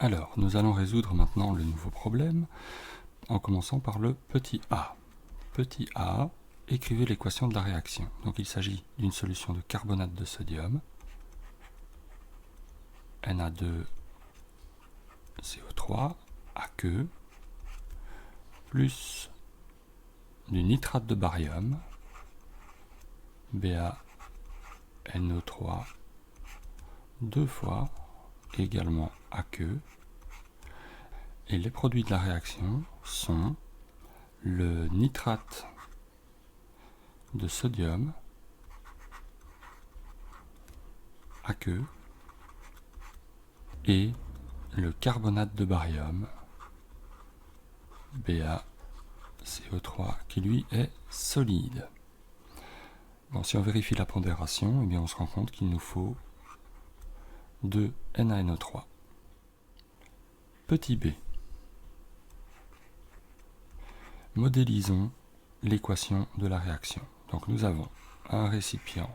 Alors, nous allons résoudre maintenant le nouveau problème en commençant par le petit a. Petit a, écrivez l'équation de la réaction. Donc il s'agit d'une solution de carbonate de sodium, Na2CO3, aqueux, plus du nitrate de barium, BaNO3, deux fois, également aqueux. Et les produits de la réaction sont le nitrate de sodium, aqueux, et le carbonate de barium, BaCO3, qui lui est solide. Bon, si on vérifie la pondération, eh bien on se rend compte qu'il nous faut 2 NaNO3. Petit b. Modélisons l'équation de la réaction. Donc nous avons un récipient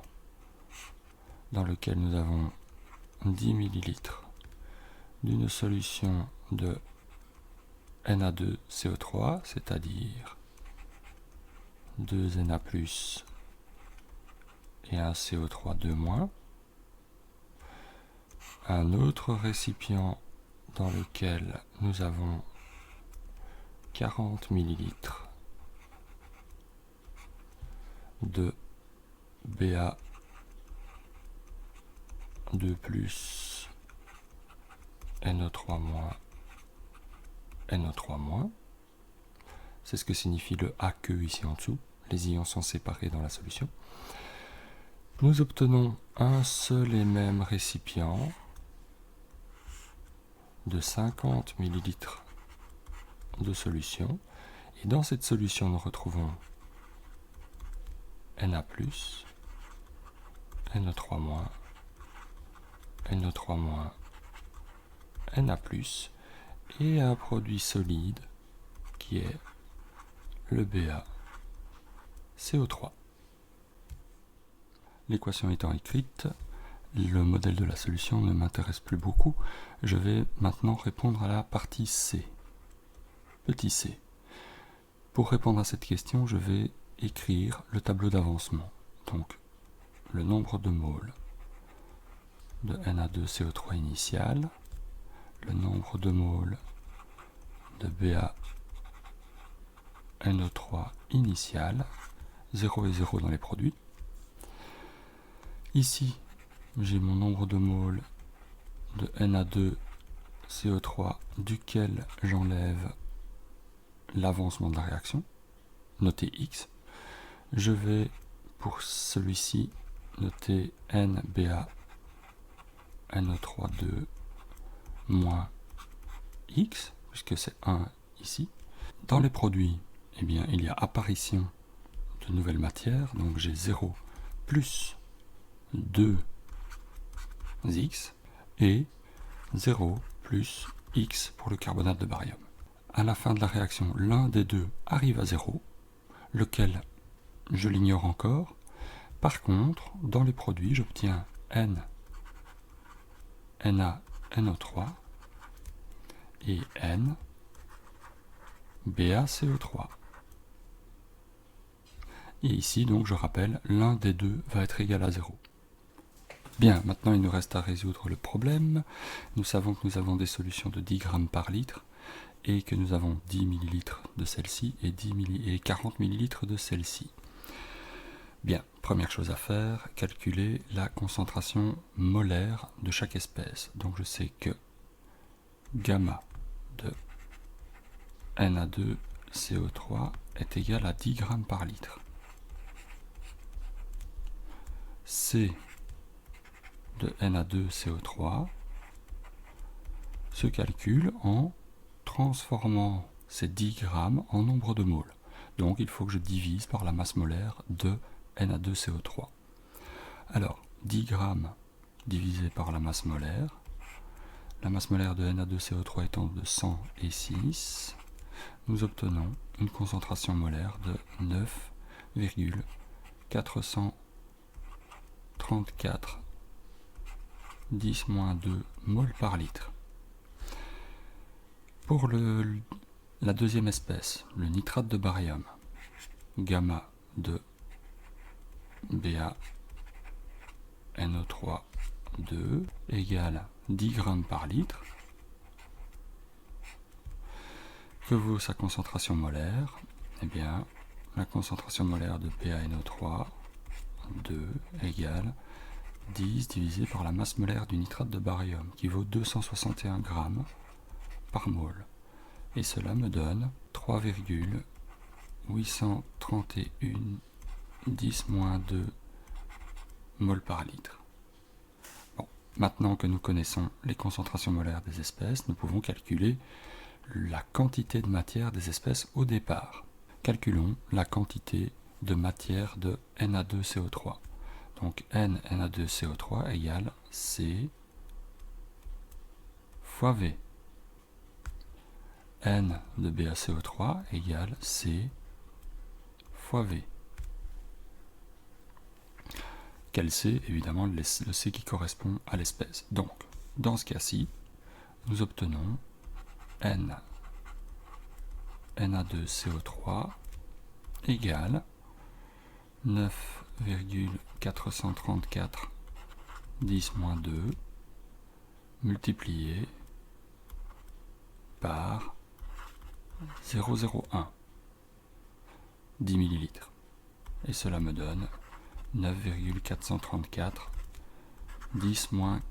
dans lequel nous avons 10 ml d'une solution de Na2CO3, c'est-à-dire 2 Na+, et un CO3 2-. Un autre récipient dans lequel nous avons 40 ml de Ba2+, NO3-, NO3-. C'est ce que signifie le aqueux ici en dessous. Les ions sont séparés dans la solution. Nous obtenons un seul et même récipient de 50 ml de solution. Et dans cette solution, nous retrouvons Na+, NO3-, NO3-, Na+, et un produit solide qui est le BaCO3. L'équation étant écrite, le modèle de la solution ne m'intéresse plus beaucoup. Je vais maintenant répondre à la partie C. Petit c. Pour répondre à cette question, je vais écrire le tableau d'avancement. Donc, le nombre de moles de Na2CO3 initial, le nombre de moles de BaNO3 initial, 0 et 0 dans les produits. Ici, j'ai mon nombre de moles de Na2CO3 duquel j'enlève l'avancement de la réaction, noté X. Je vais, pour celui-ci, noter NBaNO3 moins X, puisque c'est 1 ici. Dans les produits, eh bien, il y a apparition de nouvelles matières, donc j'ai 0 plus 2X et 0 plus X pour le carbonate de barium. À la fin de la réaction, l'un des deux arrive à 0, lequel je l'ignore encore. Par contre, dans les produits, j'obtiens NaNO3 et BaCO3. Et ici, donc, je rappelle, l'un des deux va être égal à 0. Bien, maintenant il nous reste à résoudre le problème. Nous savons que nous avons des solutions de 10 grammes par litre et que nous avons 10 ml de celle-ci et 40 ml de celle-ci. Bien, première chose à faire, calculer la concentration molaire de chaque espèce. Donc je sais que gamma de Na2CO3 est égal à 10 grammes par litre. C de Na2CO3 se calcule en transformant ces 10 grammes en nombre de moles. Donc il faut que je divise par la masse molaire de Na2CO3. Alors, 10 grammes divisé par la masse molaire de Na2CO3 étant de 106, nous obtenons une concentration molaire de 9,434 10-2 moles par litre. Pour la deuxième espèce, le nitrate de barium, gamma de BaNO3 2 égale 10 grammes par litre. Que vaut sa concentration molaire? Eh bien, la concentration molaire de BaNO3 2 égale 10 divisé par la masse molaire du nitrate de barium, qui vaut 261 grammes par mole. Et cela me donne 3,831 10-2 mol par litre. Bon, maintenant que nous connaissons les concentrations molaires des espèces, nous pouvons calculer la quantité de matière des espèces au départ. Calculons la quantité de matière de Na2CO3. Donc Na2CO3 égale C fois V. N de BaCO3 égale C fois V. Quel C? Évidemment le C qui correspond à l'espèce. Donc, dans ce cas-ci, nous obtenons Na2CO3 égale 9,434 10-2 multiplié par 0,01 10 ml. Et cela me donne 9,434 10-4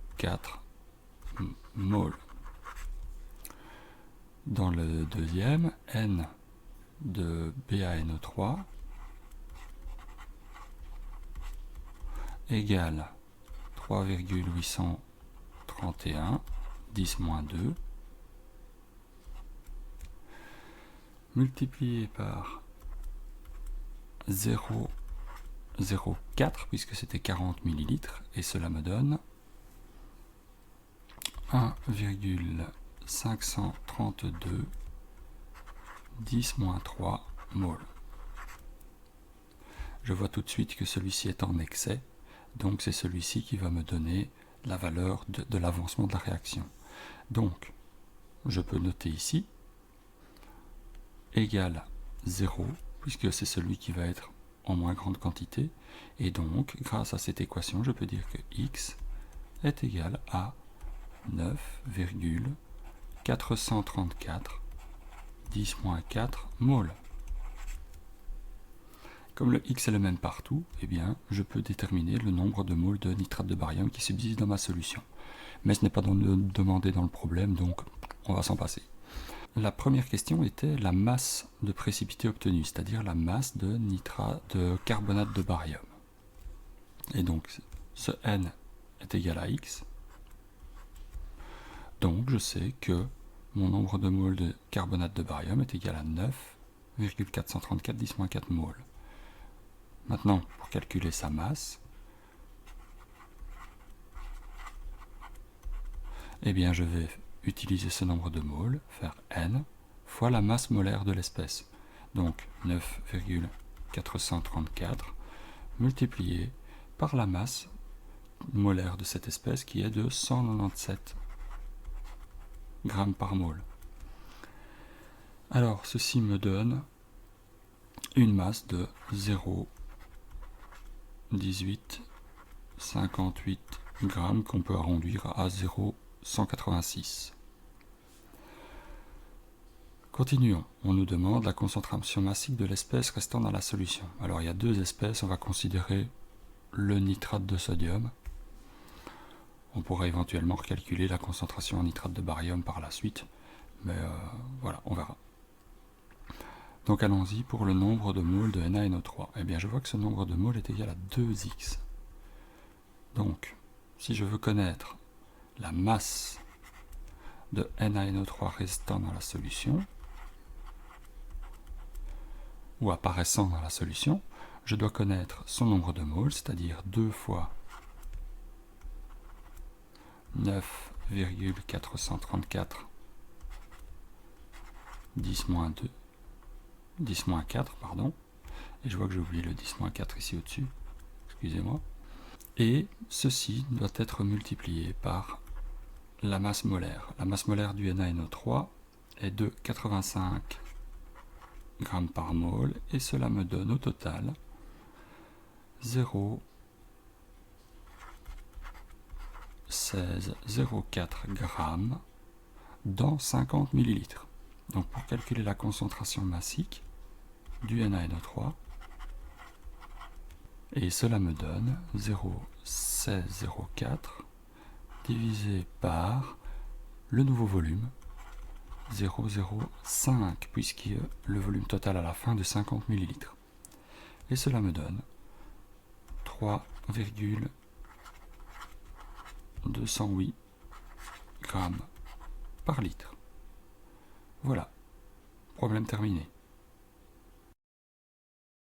mol. Dans le deuxième, N de BaNO3 égale 3,831 10-2 multiplié par 0,04 puisque c'était 40 ml et cela me donne 1,532 10-3 mol. Je vois tout de suite que celui-ci est en excès, donc c'est celui-ci qui va me donner la valeur de l'avancement de la réaction. Donc, je peux noter ici égale 0, puisque c'est celui qui va être en moins grande quantité, et donc, grâce à cette équation, je peux dire que X est égal à 9,434 10-4 mol. Comme le X est le même partout, eh bien, je peux déterminer le nombre de moles de nitrate de barium qui subsiste dans ma solution. Mais ce n'est pas demandé dans le problème, donc on va s'en passer. La première question était la masse de précipité obtenue, c'est-à-dire la masse de carbonate de barium. Et donc, ce N est égal à X. Donc, je sais que mon nombre de moles de carbonate de barium est égal à 9,434 10-4 moles. Maintenant, pour calculer sa masse, eh bien, je vais utiliser ce nombre de moles, faire N, fois la masse molaire de l'espèce. Donc 9,434 multiplié par la masse molaire de cette espèce qui est de 197 grammes par mole. Alors, ceci me donne une masse de 0,1858 grammes qu'on peut arrondir à 0,186. Continuons. On nous demande la concentration massique de l'espèce restant dans la solution. Alors il y a deux espèces, on va considérer le nitrate de sodium. On pourra éventuellement recalculer la concentration en nitrate de barium par la suite, mais voilà, on verra. Donc allons-y pour le nombre de moles de NaNO3. Eh bien je vois que ce nombre de moles est égal à 2x. Donc, si je veux connaître la masse de NaNO3 restant dans la solution, ou apparaissant dans la solution, je dois connaître son nombre de moles, c'est-à-dire 2 fois 9,434 10-2 10-4, pardon, et je vois que j'ai oublié le 10-4 ici au-dessus, excusez-moi, et ceci doit être multiplié par la masse molaire. La masse molaire du NaNO3 est de 85 grammes par mol et cela me donne au total 0,1604 grammes dans 50 millilitres. Donc pour calculer la concentration massique du NaNO3, et cela me donne 0,1604 divisé par le nouveau volume 0,05 puisque le volume total à la fin de 50 millilitres. Et cela me donne 3,208 grammes par litre. Voilà, problème terminé.